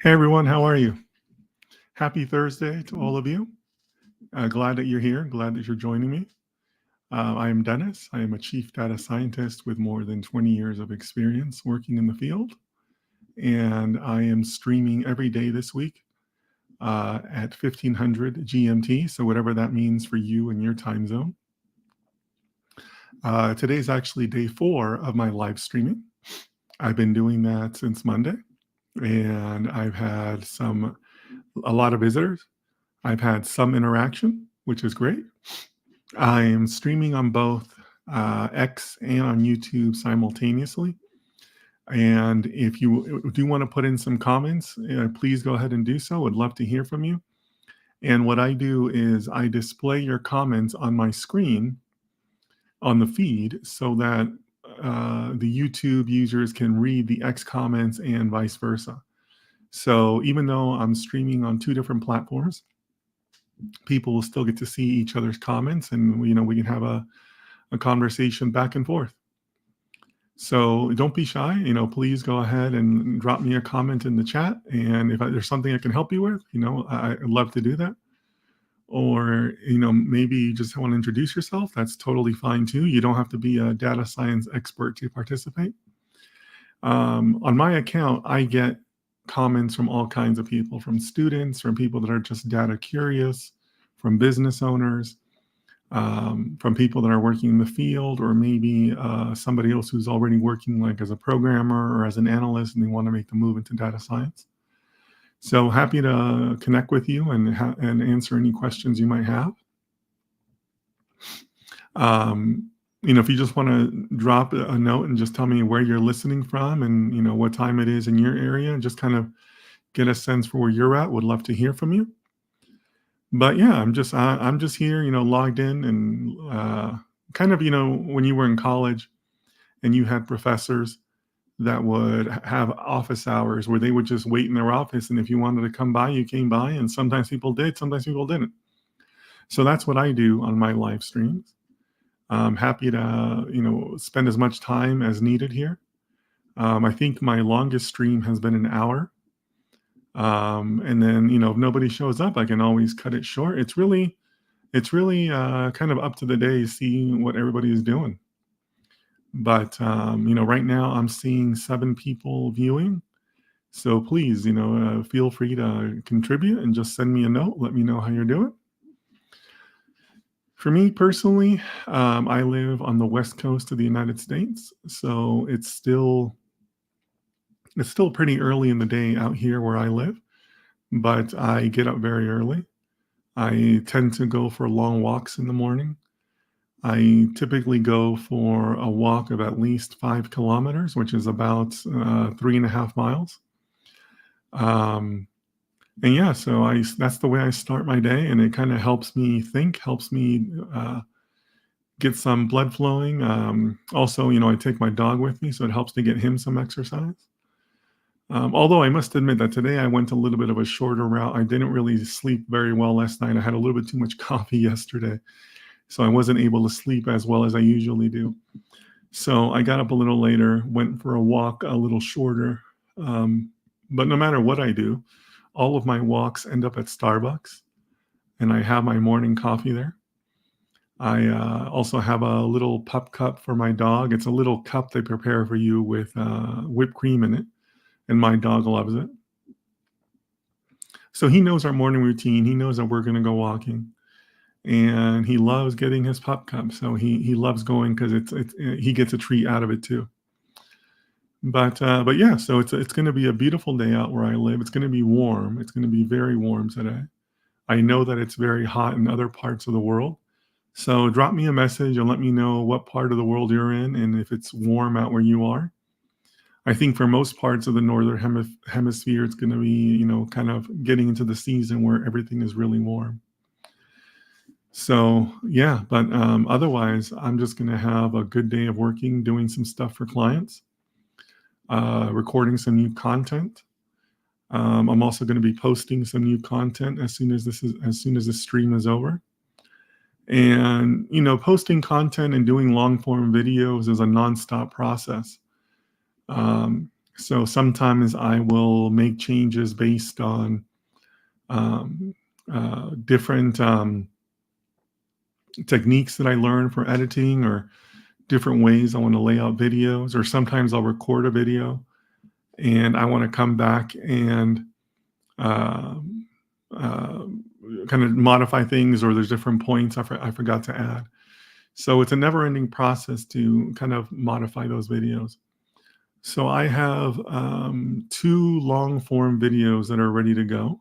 Hey everyone, how are you? Happy Thursday to all of you. Glad that you're here. Glad that you're joining me. I am Dennis. I am a chief data scientist with more than 20 years of experience working in the field. And I am streaming every day this week at 1500 GMT. So, whatever that means for you and your time zone. Today's actually day 4 of my live streaming. I've been doing that since Monday, and I've had a lot of visitors. I've had some interaction, which is great. I am streaming on both X and on YouTube simultaneously. And if you do want to put in some comments, please go ahead and do so. Would love to hear from you. And what I do is I display your comments on my screen on the feed so that the YouTube users can read the X comments and vice versa. So even though I'm streaming on 2 different platforms, people will still get to see each other's comments, and we can have a conversation back and forth. So don't be shy. Please go ahead and drop me a comment in the chat. And if there's something I can help you with, I'd love to do that. Or, maybe you just want to introduce yourself. That's totally fine too. You don't have to be a data science expert to participate. On my account, I get comments from all kinds of people, from students, from people that are just data curious, from business owners, from people that are working in the field, or maybe somebody else who's already working like as a programmer or as an analyst and they want to make the move into data science. So happy to connect with you and answer any questions you might have. If you just want to drop a note and just tell me where you're listening from and what time it is in your area, and just kind of get a sense for where you're at, would love to hear from you. But yeah, I'm just here, logged in, and kind of, when you were in college and you had professors that would have office hours where they would just wait in their office, and if you wanted to come by, you came by, and sometimes people did, sometimes people didn't. So that's what I do on my live streams. I'm happy to spend as much time as needed here. I think my longest stream has been an hour. And then, if nobody shows up, I can always cut it short. It's really kind of up to the day, seeing what everybody is doing. But right now I'm seeing 7 people viewing. So please, feel free to contribute and just send me a note. Let me know how you're doing. For me personally, I live on the West Coast of the United States, so it's still pretty early in the day out here where I live, but I get up very early. I tend to go for long walks in the morning. I typically go for a walk of at least 5 kilometers, which is about 3.5 miles. And yeah, so that's the way I start my day, and it kind of helps me think, helps me get some blood flowing. Also, I take my dog with me, so it helps to get him some exercise. Although I must admit that today I went a little bit of a shorter route. I didn't really sleep very well last night. I had a little bit too much coffee yesterday, so I wasn't able to sleep as well as I usually do. So I got up a little later, went for a walk a little shorter. But no matter what I do, all of my walks end up at Starbucks, and I have my morning coffee there. I also have a little pup cup for my dog. It's a little cup they prepare for you with whipped cream in it, and my dog loves it. So he knows our morning routine. He knows that we're going to go walking, and he loves getting his pup cup. So he loves going because he gets a treat out of it too. But yeah, so it's going to be a beautiful day out where I live. It's going to be warm. It's going to be very warm today. I know that it's very hot in other parts of the world. So drop me a message and let me know what part of the world you're in and if it's warm out where you are. I think for most parts of the northern hemisphere, it's going to be, kind of getting into the season where everything is really warm. So yeah, but otherwise, I'm just going to have a good day of working, doing some stuff for clients, recording some new content. I'm also going to be posting some new content as soon as this stream is over. And posting content and doing long form videos is a nonstop process. So sometimes I will make changes based on um, different techniques that I learned for editing, or different ways I want to lay out videos. Or sometimes I'll record a video and I want to come back and um, uh, kind of modify things, or there's different points I forgot to add. So it's a never ending process to kind of modify those videos. So I have two long form videos that are ready to go,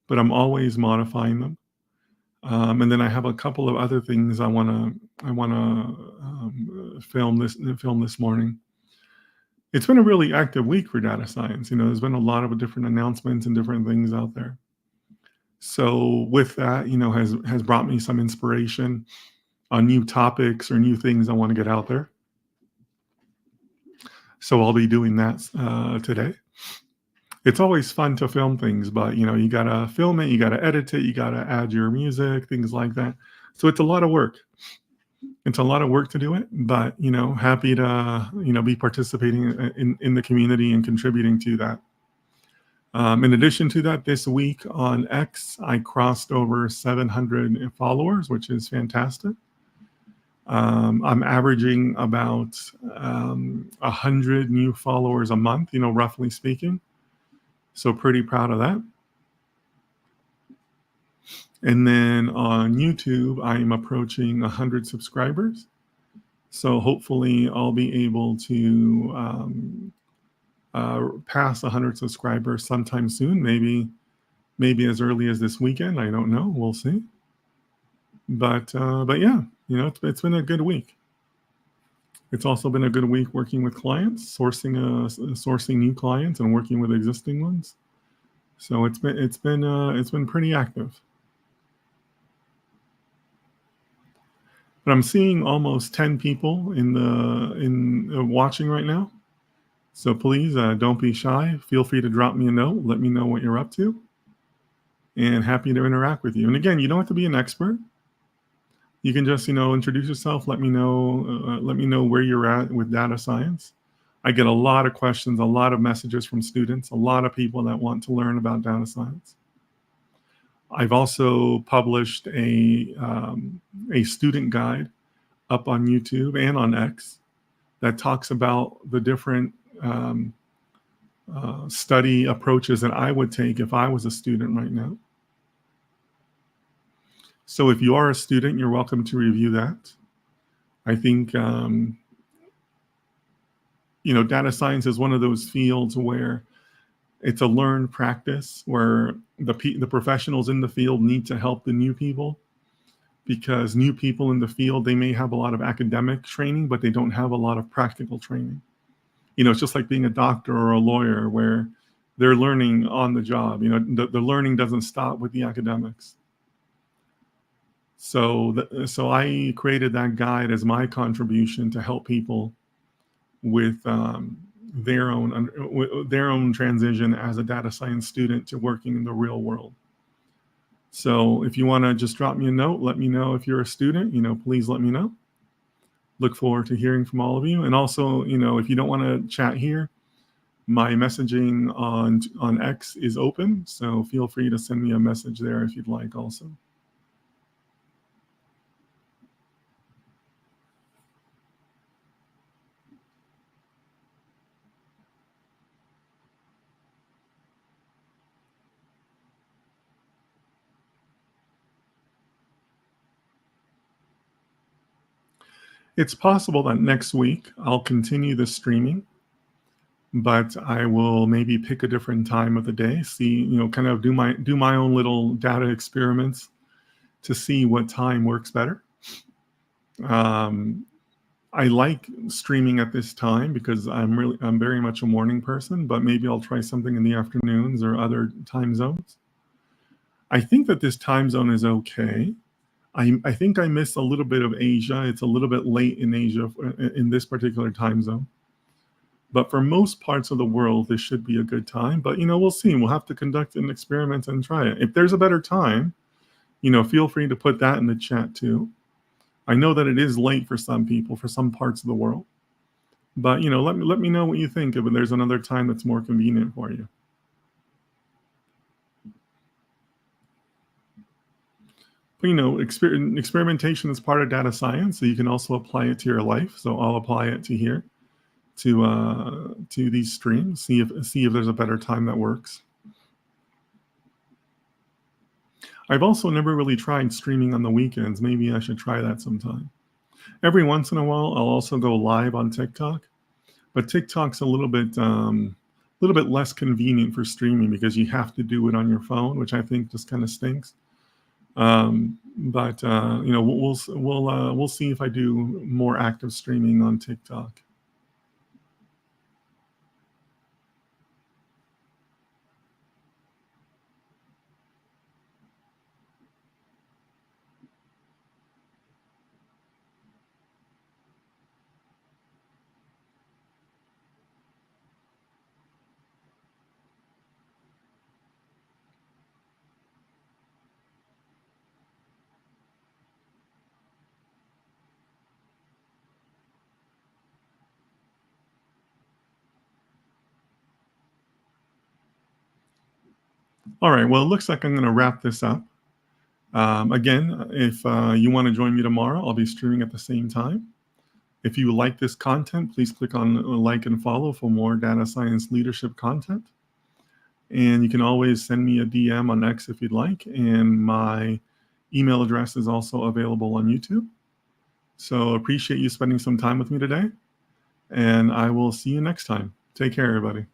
but I'm always modifying them. And then I have a couple of other things I want to film this morning. It's been a really active week for data science. There's been a lot of different announcements and different things out there. So with that, has brought me some inspiration on new topics or new things I want to get out there. So I'll be doing that today. It's always fun to film things, but you gotta film it, you gotta edit it, you gotta add your music, things like that. So it's a lot of work. It's a lot of work to do it, but happy to be participating in the community and contributing to that. In addition to that, this week on X, I crossed over 700 followers, which is fantastic. I'm averaging about 100 new followers a month, roughly speaking. So pretty proud of that. And then on YouTube, I am approaching 100 subscribers. So hopefully I'll be able to pass 100 subscribers sometime soon. Maybe as early as this weekend. I don't know. We'll see. But yeah, it's been a good week. It's also been a good week working with clients, sourcing new clients, and working with existing ones. So it's been pretty active. But I'm seeing almost 10 people in watching right now. So please don't be shy. Feel free to drop me a note. Let me know what you're up to. And happy to interact with you. And again, you don't have to be an expert. You can just, introduce yourself. Let me know where you're at with data science. I get a lot of questions, a lot of messages from students, a lot of people that want to learn about data science. I've also published a student guide up on YouTube and on X that talks about the different study approaches that I would take if I was a student right now. So if you are a student, you're welcome to review that. I think, data science is one of those fields where it's a learned practice, where the professionals in the field need to help the new people, because new people in the field, they may have a lot of academic training, but they don't have a lot of practical training. It's just like being a doctor or a lawyer, where they're learning on the job. The learning doesn't stop with the academics. So I created that guide as my contribution to help people with their own transition as a data science student to working in the real world. So if you want to just drop me a note, let me know if you're a student, please let me know. Look forward to hearing from all of you. And also, if you don't want to chat here, my messaging on X is open. So feel free to send me a message there if you'd like also. It's possible that next week I'll continue the streaming, but I will maybe pick a different time of the day, see, kind of do my own little data experiments to see what time works better. I like streaming at this time because I'm very much a morning person, but maybe I'll try something in the afternoons or other time zones. I think that this time zone is okay. I think I missed a little bit of Asia. It's a little bit late in Asia in this particular time zone. But for most parts of the world, this should be a good time. But, we'll see. We'll have to conduct an experiment and try it. If there's a better time, feel free to put that in the chat too. I know that it is late for some people, for some parts of the world. But, let me know what you think if there's another time that's more convenient for you. But, experimentation is part of data science, so you can also apply it to your life. So I'll apply it to here, to these streams, see if there's a better time that works. I've also never really tried streaming on the weekends. Maybe I should try that sometime. Every once in a while, I'll also go live on TikTok, but TikTok's a little bit less convenient for streaming because you have to do it on your phone, which I think just kind of stinks. But we'll see if I do more active streaming on TikTok. All right. Well, it looks like I'm going to wrap this up. Again, if you want to join me tomorrow, I'll be streaming at the same time. If you like this content, please click on like and follow for more data science leadership content. And you can always send me a DM on X if you'd like. And my email address is also available on YouTube. So appreciate you spending some time with me today. And I will see you next time. Take care, everybody.